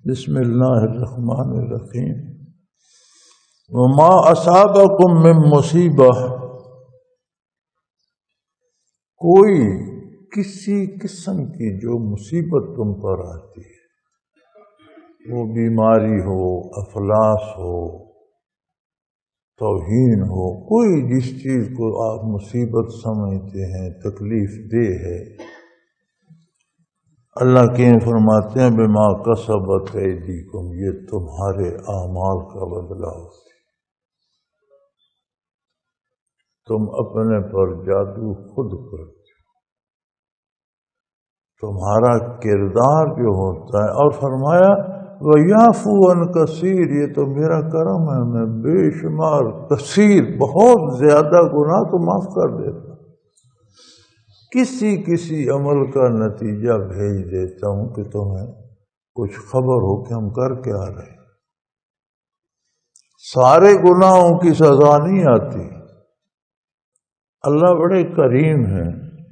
بسم اللہ الرحمن الرحیم وما اصابکم من مصیبہ، کوئی کسی قسم کی جو مصیبت تم پر آتی ہے، وہ بیماری ہو، افلاس ہو، توہین ہو، کوئی جس چیز کو آپ مصیبت سمجھتے ہیں، تکلیف دہ ہے، اللہ کے فرماتے ہیں بما کسبت ایدیکم، یہ تمہارے اعمال کا بدلہ ہوتی ہے، تم اپنے پر جادو خود کرتے، تمہارا کردار جو ہوتا ہے۔ اور فرمایا وَيَعْفُو عَنْ كَثِيرٍ، یہ تو میرا کرم ہے، میں بے شمار کثیر بہت زیادہ گناہ تو معاف کر دیتا، کسی عمل کا نتیجہ بھیج دیتا ہوں کہ تمہیں کچھ خبر ہو کہ ہم کر کے آ رہے ہیں، سارے گناہوں کی سزا نہیں آتی، اللہ بڑے کریم ہیں،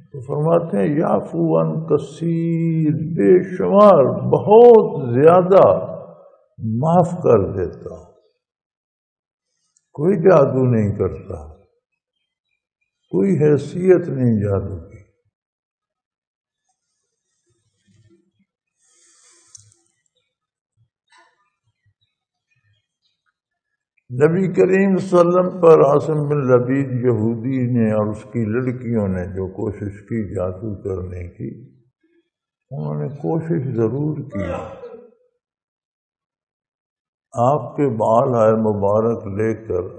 تو فرماتے ہیں یعفو عن کثیر، بے شمار بہت زیادہ معاف کر دیتا ہوں، کوئی جادو نہیں کرتا، کوئی حیثیت نہیں جادو کی۔ نبی کریم صلی اللہ علیہ وسلم پر عاصم بن لبید یہودی نے اور اس کی لڑکیوں نے جو کوشش کی جادو کرنے کی، انہوں نے کوشش ضرور کی، آپ کے بال آئے مبارک لے کر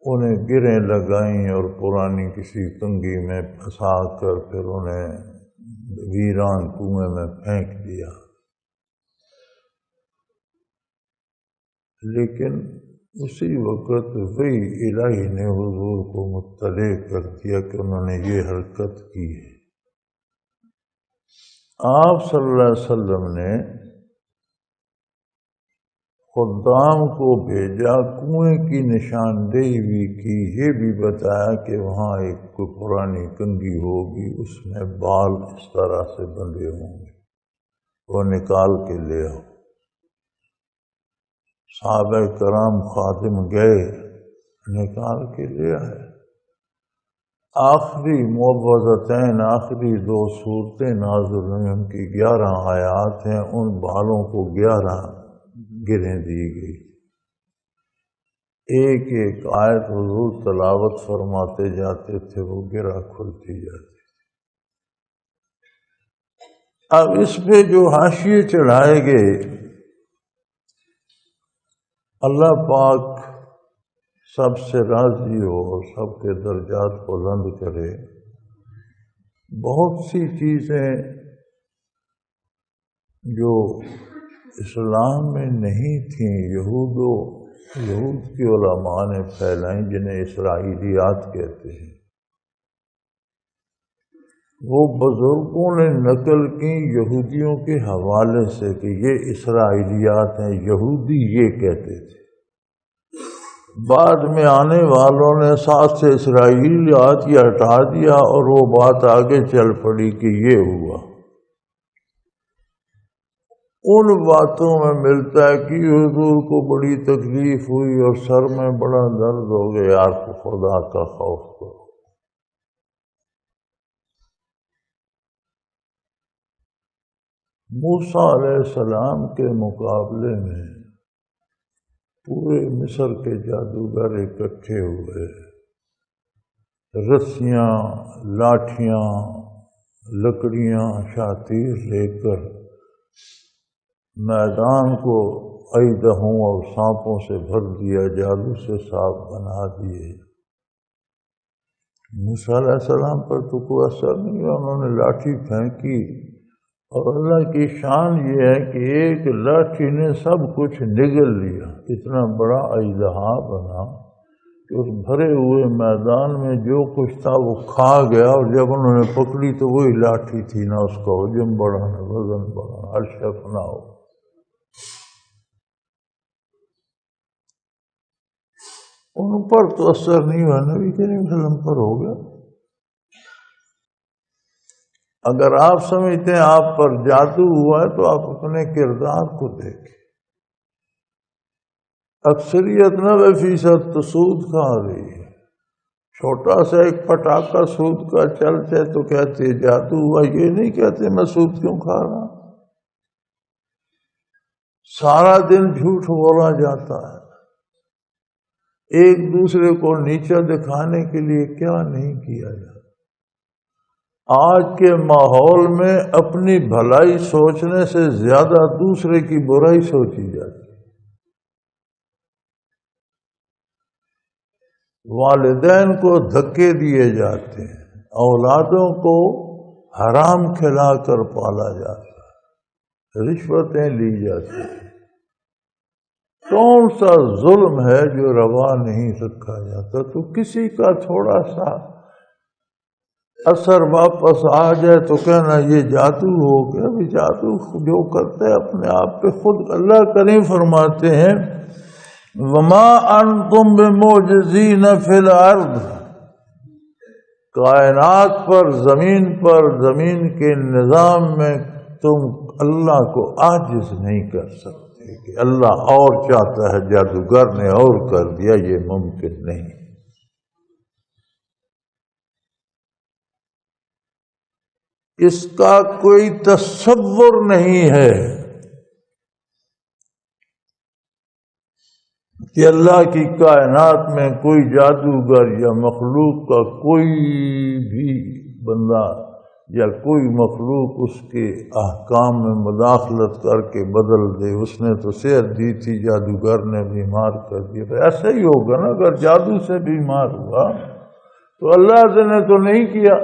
انہیں گریں لگائیں اور پرانی کسی کنگھی میں پھنسا کر پھر انہیں ویران کنویں میں پھینک دیا، لیکن اسی وقت وہی الہی نے حضور کو مطلع کر دیا کہ انہوں نے یہ حرکت کی ہے۔ آپ صلی اللہ علیہ وسلم نے خدام کو بھیجا، کنویں کی نشاندہی بھی کی، یہ بھی بتایا کہ وہاں ایک کوئی پرانی کنگھی ہوگی، اس میں بال اس طرح سے بندھے ہوں گے، وہ نکال کے لے آؤ۔ صحابہ کرام خادم گئے، نکال کے لے آئے۔ آخری معوذتین، آخری 2 صورتیں نازل ہوئیں، ان کی 11 آیات ہیں، ان بالوں کو 11 گریں دی گئی، ایک ایک آیت حضور تلاوت فرماتے جاتے تھے، وہ گرہ کھلتی جاتی۔ اب اس پہ جو حاشیے چڑھائے گئے، اللہ پاک سب سے راضی ہو اور سب کے درجات بلند کرے۔ بہت سی چیزیں جو اسلام میں نہیں تھیں، یہود کی علماء نے پھیلائیں، جنہیں اسرائیلیات کہتے ہیں، وہ بزرگوں نے نقل کی یہودیوں کے حوالے سے کہ یہ اسرائیلیات ہیں، یہودی یہ کہتے تھے، بعد میں آنے والوں نے ساتھ سے اسرائیلیات یہ ہٹا دیا اور وہ بات آگے چل پڑی کہ یہ ہوا۔ ان باتوں میں ملتا ہے کہ حضور کو بڑی تکلیف ہوئی اور سر میں بڑا درد ہو گیا، یار کو خدا کا خوف کرو۔ موسیٰ علیہ السلام کے مقابلے میں پورے مصر کے جادوگر اکٹھے ہوئے، رسیاں، لاٹھیاں، لکڑیاں، شاتیر لے کر میدان کو اژدہوں اور سانپوں سے بھر دیا، جادو سے صاف بنا دیے۔ موسیٰ علیہ السلام پر تو کوئی اثر نہیں ہوا، انہوں نے لاٹھی پھینکی، اور اللہ کی شان یہ ہے کہ ایک لاٹھی نے سب کچھ نگل لیا، اتنا بڑا اژدہا بنا کہ اس بھرے ہوئے میدان میں جو کچھ تھا وہ کھا گیا، اور جب انہوں نے پکڑی تو وہی لاٹھی تھی، نہ اس کا حجم بڑھا نہ وزن بڑھا، اشرف نہ ہو۔ ان پر تو اثر نہیں ہوا، نبی کریم صلی اللہ علیہ وسلم پر ہو گیا۔ اگر آپ سمجھتے ہیں آپ پر جادو ہوا ہے تو آپ اپنے کردار کو دیکھیں. اکثریت 90% تو سود کھا رہی ہے. چھوٹا سا ایک پٹاخہ سود کا چلتے تو کہتے جادو ہوا، یہ نہیں کہتے میں سود کیوں کھا رہا. سارا دن جھوٹ بولا جاتا ہے. ایک دوسرے کو نیچا دکھانے کے لیے کیا نہیں کیا جاتا. آج کے ماحول میں اپنی بھلائی سوچنے سے زیادہ دوسرے کی برائی سوچی جاتی. والدین کو دھکے دیے جاتے ہیں، اولادوں کو حرام کھلا کر پالا جاتا ہے، رشوتیں لی جاتی ہیں. کون سا ظلم ہے جو روا نہیں رکھا جاتا؟ تو کسی کا تھوڑا سا اثر واپس آ جائے تو کہنا یہ جادو ہو گیا. بھی جادو جو کرتے ہیں اپنے آپ پہ خود. اللہ کریم فرماتے ہیں وما انتم بمعجزین فی الارض، کائنات پر، زمین کے نظام میں تم اللہ کو عاجز نہیں کر سکتے کہ اللہ اور چاہتا ہے جادوگر نے اور کر دیا، یہ ممکن نہیں. اس کا کوئی تصور نہیں ہے کہ اللہ کی کائنات میں کوئی جادوگر یا مخلوق کا کوئی بھی بندہ یا کوئی مخلوق اس کے احکام میں مداخلت کر کے بدل دے. اس نے تو صحت دی تھی، جادوگر نے بیمار کر دیا. تو ایسا ہی ہوگا نا، اگر جادو سے بیمار ہوا تو اللہ نے تو نہیں کیا،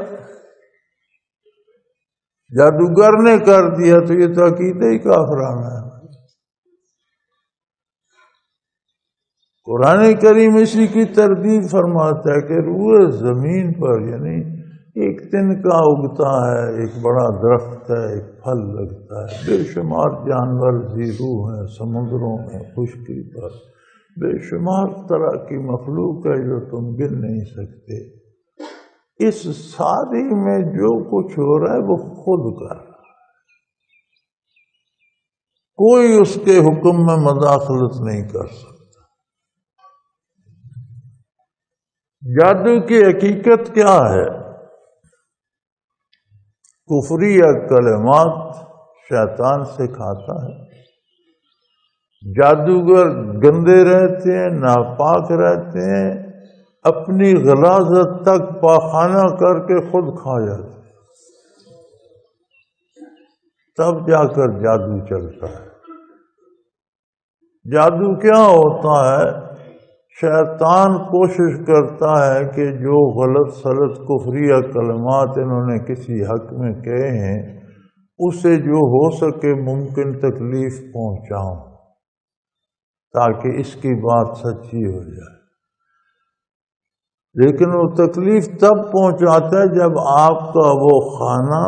جادوگر نے کر دیا. تو یہ تو عقیدہ ہی کافرانہ ہے. قرآن کریم اسی کی تردید فرماتا ہے کہ روئے زمین پر، یعنی ایک تنکا اگتا ہے، ایک بڑا درخت ہے، ایک پھل لگتا ہے، بے شمار جانور ذی روح ہیں سمندروں میں، خشکی پر بے شمار طرح کی مخلوق ہے جو تم گن نہیں سکتے. اس ساری میں جو کچھ ہو رہا ہے وہ خود کر رہا ہے، کوئی اس کے حکم میں مداخلت نہیں کر سکتا. جادو کی حقیقت کیا ہے؟ کفریہ کلمات شیطان سکھاتا ہے. جادوگر گندے رہتے ہیں، ناپاک رہتے ہیں، اپنی غلاظت تک پاخانہ کر کے خود کھا جاتے ہیں، تب جا کر جادو چلتا ہے. جادو کیا ہوتا ہے؟ شیطان کوشش کرتا ہے کہ جو غلط سلط کفریہ کلمات انہوں نے کسی حق میں کہے ہیں اسے جو ہو سکے ممکن تکلیف پہنچاؤں تاکہ اس کی بات سچی ہو جائے. لیکن وہ تکلیف تب پہنچاتا ہے جب آپ کا وہ خانہ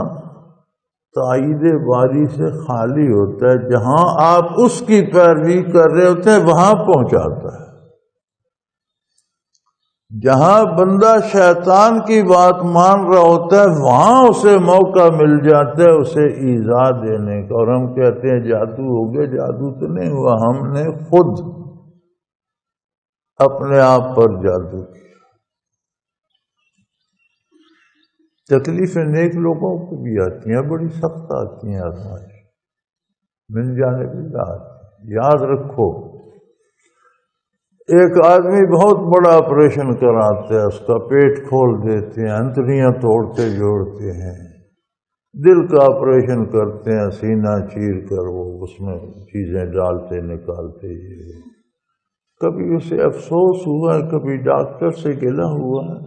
تائید باری سے خالی ہوتا ہے. جہاں آپ اس کی پیروی کر رہے ہوتے ہیں وہاں پہنچاتا ہے. جہاں بندہ شیطان کی بات مان رہا ہوتا ہے وہاں اسے موقع مل جاتا ہے اسے ایذا دینے کا. اور ہم کہتے ہیں جادو ہو گیا. جادو تو نہیں ہوا، ہم نے خود اپنے آپ پر جادو کیا. تکلیفیں نیک لوگوں کو بھی آتی ہیں، بڑی سخت آتی ہیں، آزمائش من جانب اللہ. یاد رکھو، ایک آدمی بہت بڑا آپریشن کراتے ہیں، اس کا پیٹ کھول دیتے ہیں، انتڑیاں توڑتے جوڑتے ہیں، دل کا آپریشن کرتے ہیں، سینہ چیر کر وہ اس میں چیزیں ڈالتے نکالتے. کبھی اسے افسوس ہوا ہے، کبھی ڈاکٹر سے گلہ ہوا ہے.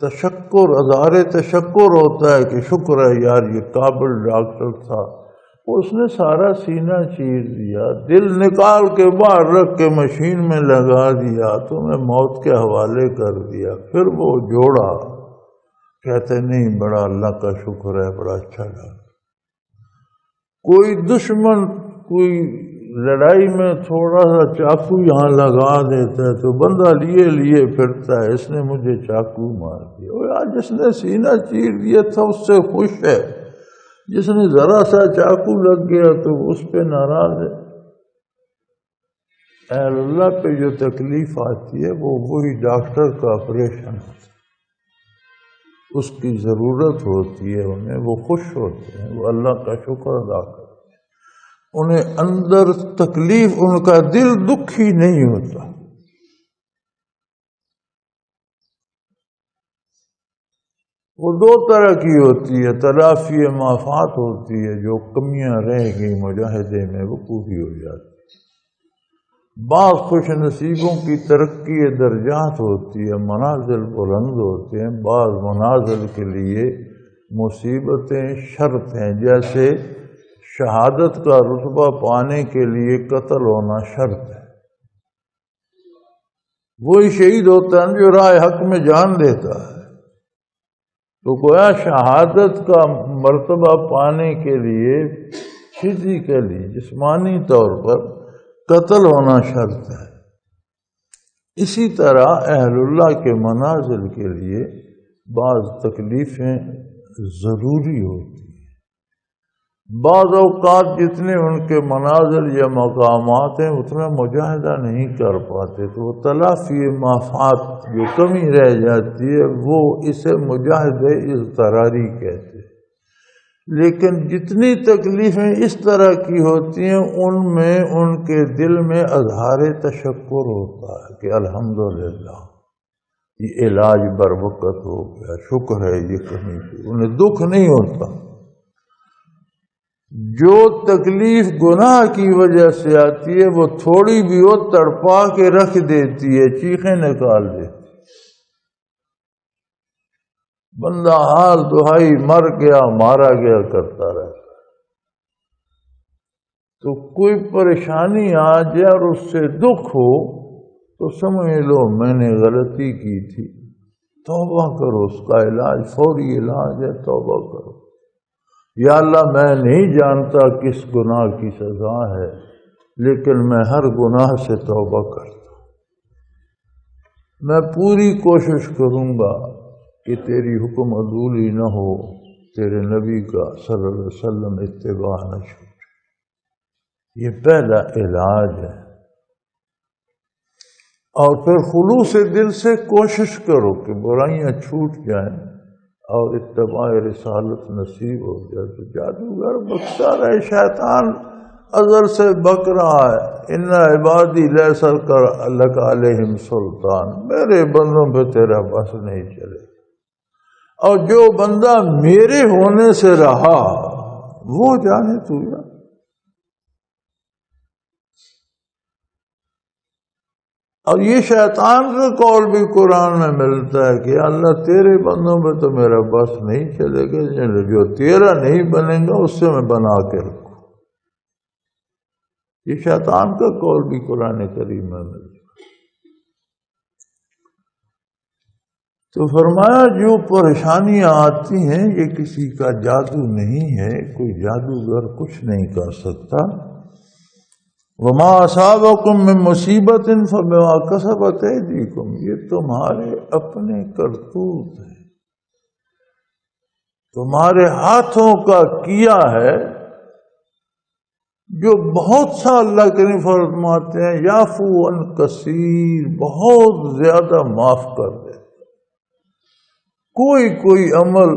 تشکر، اظہار تشکر ہوتا ہے کہ شکر ہے یار یہ قابل ڈاکٹر تھا، اس نے سارا سینہ چیر دیا، دل نکال کے باہر رکھ کے مشین میں لگا دیا، تمہیں موت کے حوالے کر دیا. پھر وہ جوڑا، کہتے نہیں بڑا اللہ کا شکر ہے، بڑا اچھا ڈاکٹر. کوئی دشمن، کوئی لڑائی میں تھوڑا سا چاقو یہاں لگا دیتا ہے تو بندہ لیے لیے پھرتا ہے، اس نے مجھے چاقو مار دیا۔ اور آج جس نے سینہ چیر دیا تھا اس سے خوش ہے، جس نے ذرا سا چاقو لگ گیا تو اس پہ ناراض ہے۔ اہل اللہ پہ جو تکلیف آتی ہے وہ وہی ڈاکٹر کا آپریشن ہے، اس کی ضرورت ہوتی ہے انہیں، وہ خوش ہوتے ہیں، وہ اللہ کا شکر ادا کرتے ہیں، انہیں اندر تکلیف، ان کا دل دکھی نہیں ہوتا۔ وہ دو طرح کی ہوتی ہے، تلافی مافات ہوتی ہے، جو کمیاں رہ گئی مجاہدے میں وہ پوری ہو جاتی ہے۔ بعض خوش نصیبوں کی ترقی درجات ہوتی ہے، منازل بلند ہوتے ہیں، بعض منازل کے لیے مصیبتیں شرط ہیں، جیسے شہادت کا رتبہ پانے کے لیے قتل ہونا شرط ہے۔ وہی شہید ہوتا ہے جو راہ حق میں جان دیتا ہے، تو گویا شہادت کا مرتبہ پانے کے لیے فزیکلی، جسمانی طور پر قتل ہونا شرط ہے۔ اسی طرح اہل اللہ کے منازل کے لیے بعض تکلیفیں ضروری ہوتی ہیں۔ بعض اوقات جتنے ان کے منازل یا مقامات ہیں اتنا مجاہدہ نہیں کر پاتے، تو وہ تلافی مافات جو کمی رہ جاتی ہے وہ اسے مجاہدہ اضطراری کہتے ہیں۔ لیکن جتنی تکلیفیں اس طرح کی ہوتی ہیں ان میں ان کے دل میں اظہار تشکر ہوتا ہے کہ الحمدللہ یہ علاج بر وقت ہو گیا، شکر ہے یہ کمی کی، انہیں دکھ نہیں ہوتا۔ جو تکلیف گناہ کی وجہ سے آتی ہے وہ تھوڑی بھی ہو تڑپا کے رکھ دیتی ہے، چیخیں نکال دیتی، بندہ حال دہائی مر گیا مارا گیا کرتا رہتا۔ تو کوئی پریشانی آ جائے اور اس سے دکھ ہو تو سمجھ لو میں نے غلطی کی تھی، توبہ کرو، اس کا علاج فوری علاج ہے، توبہ کرو۔ یا اللہ میں نہیں جانتا کس گناہ کی سزا ہے، لیکن میں ہر گناہ سے توبہ کرتا ہوں، میں پوری کوشش کروں گا کہ تیری حکم عدولی نہ ہو، تیرے نبی کا صلی اللہ علیہ وسلم اتباع نہ چھوٹے۔ یہ پہلا علاج ہے۔ اور پھر خلوص دل سے کوشش کرو کہ برائیاں چھوٹ جائیں اور اتباع رسالت نصیب ہو جائے۔ تو جادوگر بکتا رہے، شیطان ازل سے بک رہا ہے، ان عبادی لیس لک علیہم سلطان، میرے بندوں پہ تیرا بس نہیں چلے، اور جو بندہ میرے ہونے سے رہا وہ جانے تو یا۔ اور یہ شیطان کا قول بھی قرآن میں ملتا ہے کہ اللہ تیرے بندوں پہ تو میرا بس نہیں چلے گا، جو تیرا نہیں بنے گا اس سے میں بنا کے رکھوں۔ یہ شیطان کا قول بھی قرآن کریم میں ملتا ہے۔ تو فرمایا جو پریشانیاں آتی ہیں یہ کسی کا جادو نہیں ہے، کوئی جادوگر کچھ نہیں کر سکتا۔ وما اصابکم من مصیبت فبما کسبت ایدیکم، یہ تمہارے اپنے کرتوت ہے، تمہارے ہاتھوں کا کیا ہے، جو بہت سا اللہ کریم فرماتے ہیں یعفو عن کثیر، بہت زیادہ معاف کر دے۔ کوئی عمل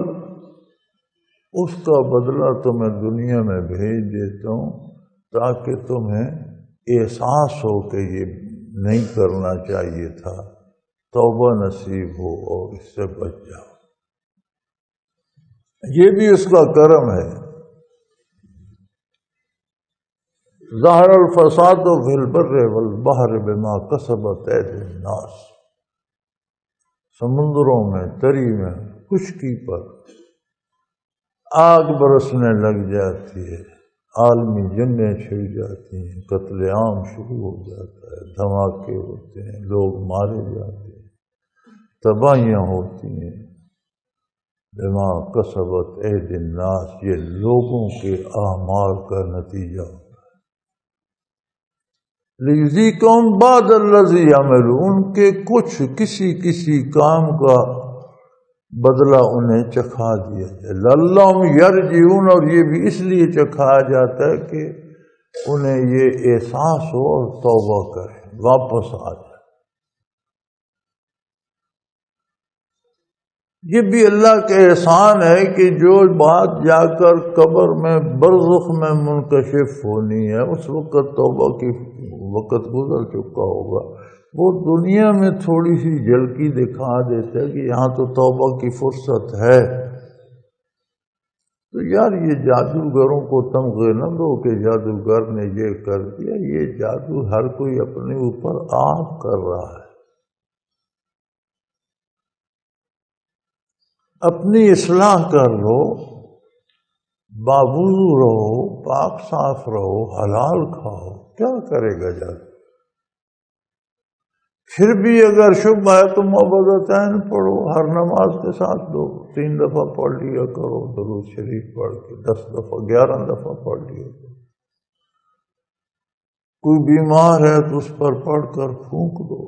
اس کا بدلہ تمہیں دنیا میں بھیج دیتا ہوں تاکہ تمہیں احساس ہو کہ یہ نہیں کرنا چاہیے تھا، توبہ نصیب ہو اور اس سے بچ جاؤ۔ یہ بھی اس کا کرم ہے۔ ظہر الفساد فی البر والبحر بما کسبت ایدی الناس، سمندروں میں، تری میں، خشکی پر آگ برسنے لگ جاتی ہے، عالمی جنگیں چھڑ جاتی ہیں، قتل عام شروع ہو جاتا ہے، دھماکے ہوتے ہیں، لوگ مارے جاتے ہیں، تباہیاں ہوتی ہیں۔ بما کسبت ایدی الناس، یہ لوگوں کے اعمال کا نتیجہ ہوتا ہے۔ لیذیقہم بعض الذی عملوا، ان کے کچھ کسی کام کا بدلہ انہیں چکھا دیا جائے۔ لعلہم یرجعون، اور یہ بھی اس لیے چکھایا جاتا ہے کہ انہیں یہ احساس ہو اور توبہ کرے، واپس آ جائے۔ یہ بھی اللہ کے احسان ہے کہ جو بات جا کر قبر میں برزخ میں منکشف ہونی ہے، اس وقت توبہ کی وقت گزر چکا ہوگا، وہ دنیا میں تھوڑی سی جھلکی دکھا دیتا ہے کہ یہاں تو توبہ کی فرصت ہے۔ تو یار یہ جادوگروں کو تمغے نہ دو کہ جادوگر نے یہ کر دیا، یہ جادو ہر کوئی اپنے اوپر آپ کر رہا ہے۔ اپنی اصلاح کر لو، باوضو رہو، پاک صاف رہو، حلال کھاؤ، کیا کرے گا جادو؟ پھر بھی اگر شبہ ہے تو معوذتین پڑھو، ہر نماز کے ساتھ 3 دفعہ پڑھ لیا کرو، درود شریف پڑھ کے 10 دفعہ 11 دفعہ پڑھ لیا کرو۔ کوئی بیمار ہے تو اس پر پڑھ کر پھونک دو،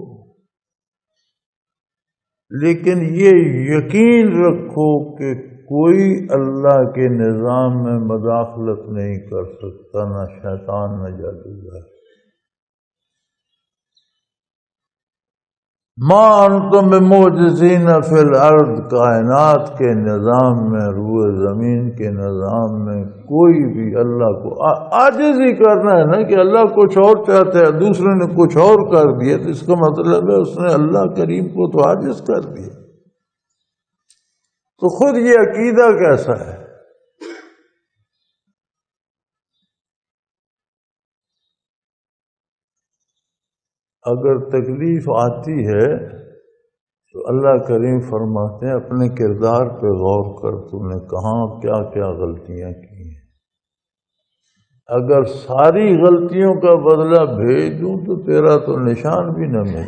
لیکن یہ یقین رکھو کہ کوئی اللہ کے نظام میں مداخلت نہیں کر سکتا، نہ شیطان نہ جادوگر۔ ما انتم بمعجزین فی الارض، کائنات کے نظام میں، روئے زمین کے نظام میں کوئی بھی اللہ کو عاجز ہی کرنا ہے نا، کہ اللہ کچھ اور چاہتا ہے، دوسرے نے کچھ اور کر دیا، تو اس کا مطلب ہے اس نے اللہ کریم کو تو عاجز کر دیا۔ تو خود یہ عقیدہ کیسا ہے؟ اگر تکلیف آتی ہے تو اللہ کریم فرماتے ہیں اپنے کردار پہ غور کر، تو نے کہاں کیا کیا غلطیاں کی ہیں۔ اگر ساری غلطیوں کا بدلہ بھیج دوں تو تیرا تو نشان بھی نہ ملے،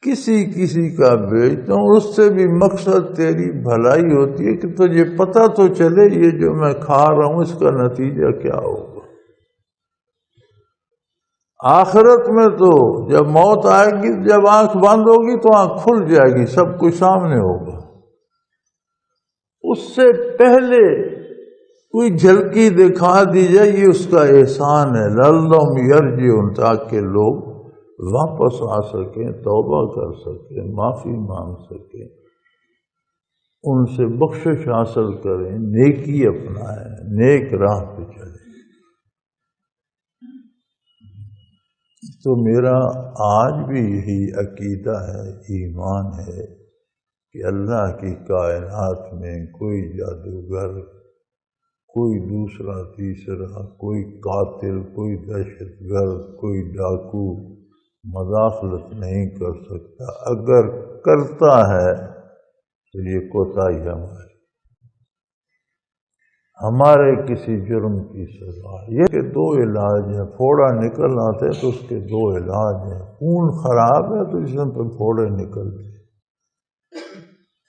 کسی کا بھیجتا ہوں، اس سے بھی مقصد تیری بھلائی ہوتی ہے کہ تجھے پتہ تو چلے یہ جو میں کھا رہا ہوں اس کا نتیجہ کیا ہوگا۔ آخرت میں تو جب موت آئے گی، جب آنکھ بند ہوگی تو آنکھ کھل جائے گی، سب کچھ سامنے ہوگا۔ اس سے پہلے کوئی جھلکی دکھا دی جائے، یہ اس کا احسان ہے۔ لعلہم یرجعون، تاکہ لوگ واپس آ سکیں، توبہ کر سکیں، معافی مانگ سکیں، ان سے بخشش حاصل کریں، نیکی اپنائیں، نیک راہ پہ چلیں۔ تو میرا آج بھی یہی عقیدہ ہے، ایمان ہے کہ اللہ کی کائنات میں کوئی جادوگر، کوئی دوسرا تیسرا، کوئی قاتل، کوئی دہشت گرد، کوئی ڈاکو مداخلت نہیں کر سکتا۔ اگر کرتا ہے تو یہ کوتاہی ہمارے کسی جرم کی سزا۔ یہ کہ 2 علاج ہیں، پھوڑا نکل آتے تو اس کے 2 علاج ہیں۔ خون خراب ہے تو جسم پہ پھوڑے نکلتے،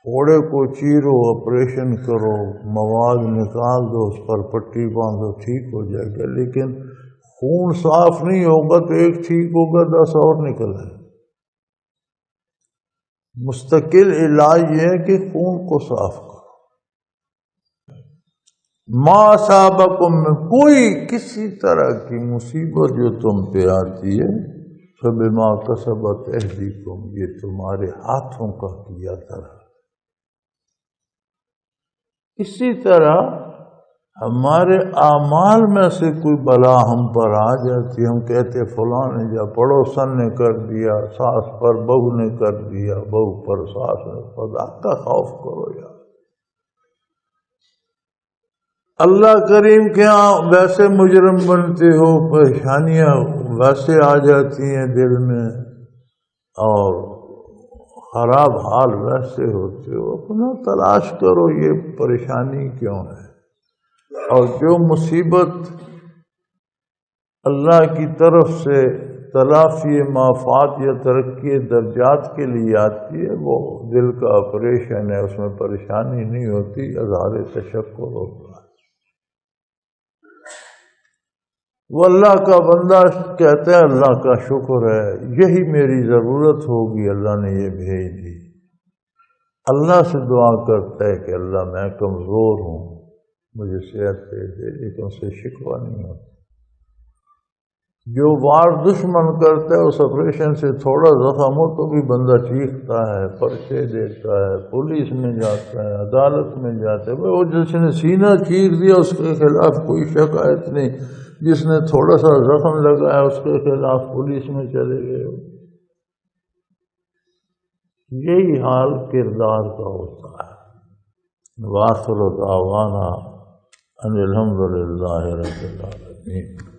پھوڑے کو چیرو، آپریشن کرو، مواد نکال دو، اس پر پٹی باندھو، ٹھیک ہو جائے گا۔ لیکن خون صاف نہیں ہوگا تو ایک ٹھیک ہوگا 10 اور نکل آئے۔ مستقل علاج یہ ہے کہ خون کو صاف کرو۔ ما اصابکم میں کوئی کسی طرح کی مصیبت جو تم پہ آتی ہے، فبما کسبت ایدیکم، یہ تمہارے ہاتھوں کا کیا طرح۔ اسی طرح ہمارے اعمال میں سے کوئی بلا ہم پر آ جاتی، ہم کہتے فلاں نے یا پڑوسن نے کر دیا، ساس پر بہو نے کر دیا، بہو پر ساس نے، خدا کا خوف کرو یار۔ اللہ کریم کے ہاں ویسے مجرم بنتے ہو، پریشانیاں ویسے آ جاتی ہیں دل میں، اور خراب حال ویسے ہوتے ہو، اپنا تلاش کرو یہ پریشانی کیوں ہے۔ اور جو مصیبت اللہ کی طرف سے تلافی مافات یا ترقی درجات کے لیے آتی ہے، وہ دل کا آپریشن ہے، اس میں پریشانی نہیں ہوتی، اظہار تشکر ہوتا ہے۔ وہ اللہ کا بندہ کہتا ہے اللہ کا شکر ہے، یہی میری ضرورت ہوگی، اللہ نے یہ بھیج دی۔ اللہ سے دعا کرتا ہے کہ اللہ میں کمزور ہوں، مجھے صحت دے دے، لیکن اسے شکوہ نہیں ہوتا۔ جو وار دشمن کرتا ہے اس آپریشن سے تھوڑا زخم ہو تو بھی بندہ چیختا ہے، پرچے دیتا ہے، پولیس میں جاتا ہے، عدالت میں جاتا ہے۔ وہ جس نے سینہ چیر دیا اس کے خلاف کوئی شکایت نہیں، جس نے تھوڑا سا زخم لگایا اس کے خلاف پولیس میں چلے گئے۔ یہی حال کردار کا ہوتا ہے۔ وآخر دعوانا ان الحمد للہ رب العالمین۔